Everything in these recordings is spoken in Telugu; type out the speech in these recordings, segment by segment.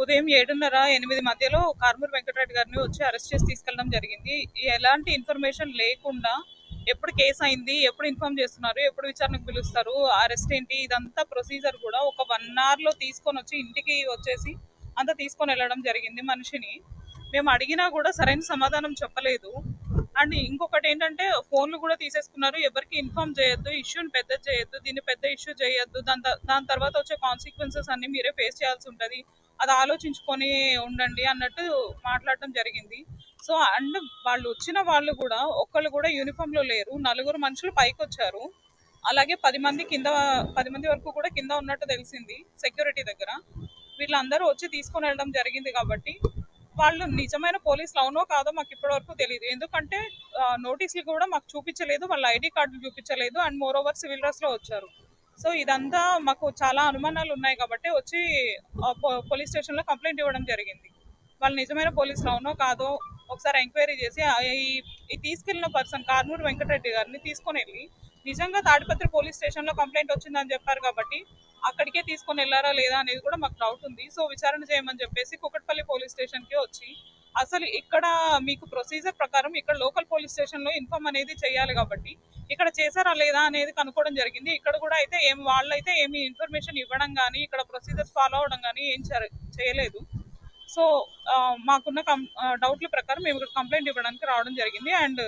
ఉదయం 7:30, 8 మధ్యలో కారుమూరి వెంకటరెడ్డి గారిని వచ్చి అరెస్ట్ చేసి తీసుకెళ్ళడం జరిగింది. ఎలాంటి ఇన్ఫర్మేషన్ లేకుండా ఎప్పుడు కేసు అయింది, ఎప్పుడు ఇన్ఫార్మ్ చేస్తున్నారు, ఎప్పుడు విచారణకు పిలుస్తారు, అరెస్ట్ ఏంటి, ఇదంతా ప్రొసీజర్ కూడా ఒక 1 hour లో తీసుకొని వచ్చి ఇంటికి వచ్చేసి అంతా తీసుకొని వెళ్ళడం జరిగింది మనిషిని. మేము అడిగినా కూడా సరైన సమాధానం చెప్పలేదు. అండ్ ఇంకొకటి ఏంటంటే ఫోన్లు కూడా తీసేసుకున్నారు. ఎవరికి ఇన్ఫార్మ్ చేయొద్దు, ఇష్యూని పెద్ద చేయొద్దు, దీన్ని పెద్ద ఇష్యూ చేయొద్దు, దాని తర్వాత వచ్చే కాన్సిక్వెన్సెస్ అన్ని మీరే ఫేస్ చేయాల్సి ఉంటుంది, అది ఆలోచించుకొని ఉండండి అన్నట్టు మాట్లాడటం జరిగింది. సో అండ్ వాళ్ళు వచ్చిన వాళ్ళు కూడా ఒక్కళ్ళు కూడా యూనిఫామ్ లో లేరు. 4 మనుషులు పైకి వచ్చారు. అలాగే 10 మంది కింద, 10 మంది వరకు కూడా కింద ఉన్నట్టు తెలిసింది సెక్యూరిటీ దగ్గర. వీళ్ళందరూ వచ్చి తీసుకొని వెళ్ళడం జరిగింది కాబట్టి వాళ్ళు నిజమైన పోలీసులు అవునో కాదో మాకు ఇప్పటి వరకు తెలియదు. ఎందుకంటే నోటీసులు కూడా మాకు చూపించలేదు, వాళ్ళ ఐడి కార్డులు చూపించలేదు, and more over civil dress లో వచ్చారు. సో ఇదంతా మాకు చాలా అనుమానాలు ఉన్నాయి కాబట్టి వచ్చి పోలీస్ స్టేషన్ లో కంప్లైంట్ ఇవ్వడం జరిగింది. వాళ్ళు నిజమైన పోలీసులు అవునో కాదో ఒకసారి ఎంక్వైరీ చేసి ఈ తీసుకెళ్లిన పర్సన్ కారుమూరి వెంకటరెడ్డి గారిని తీసుకొని వెళ్ళి నిజంగా తాడిపత్రి పోలీస్ స్టేషన్ లో కంప్లైంట్ వచ్చిందని చెప్పారు కాబట్టి అక్కడికే తీసుకొని వెళ్ళారా లేదా అనేది కూడా మాకు డౌట్ ఉంది. సో విచారణ చేయమని చెప్పేసి కుకట్పల్లి పోలీస్ స్టేషన్ కి వచ్చి అసలు ఇక్కడ మీకు ప్రొసీజర్ ప్రకారం ఇక్కడ లోకల్ పోలీస్ స్టేషన్ లో ఇన్ఫార్మ్ అనేది చేయాలి కాబట్టి ఇక్కడ చేశారా లేదా అనేది కనుక్కోవడం జరిగింది. ఇక్కడ కూడా అయితే వాళ్ళైతే ఏమి ఇన్ఫర్మేషన్ ఇవ్వడం కానీ ఇక్కడ ప్రొసీజర్స్ ఫాలో అవడం కానీ ఏం చేయలేదు. సో మాకున్న డౌట్ల ప్రకారం మేము ఇక్కడ కంప్లైంట్ ఇవ్వడానికి రావడం జరిగింది. అండ్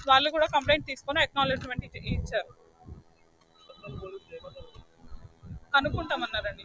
వాళ్ళు కూడా కంప్లైంట్ తీసుకొని అక్నాలెడ్జ్మెంట్ ఇచ్చారు. కనుక్కుంటామన్నారండి.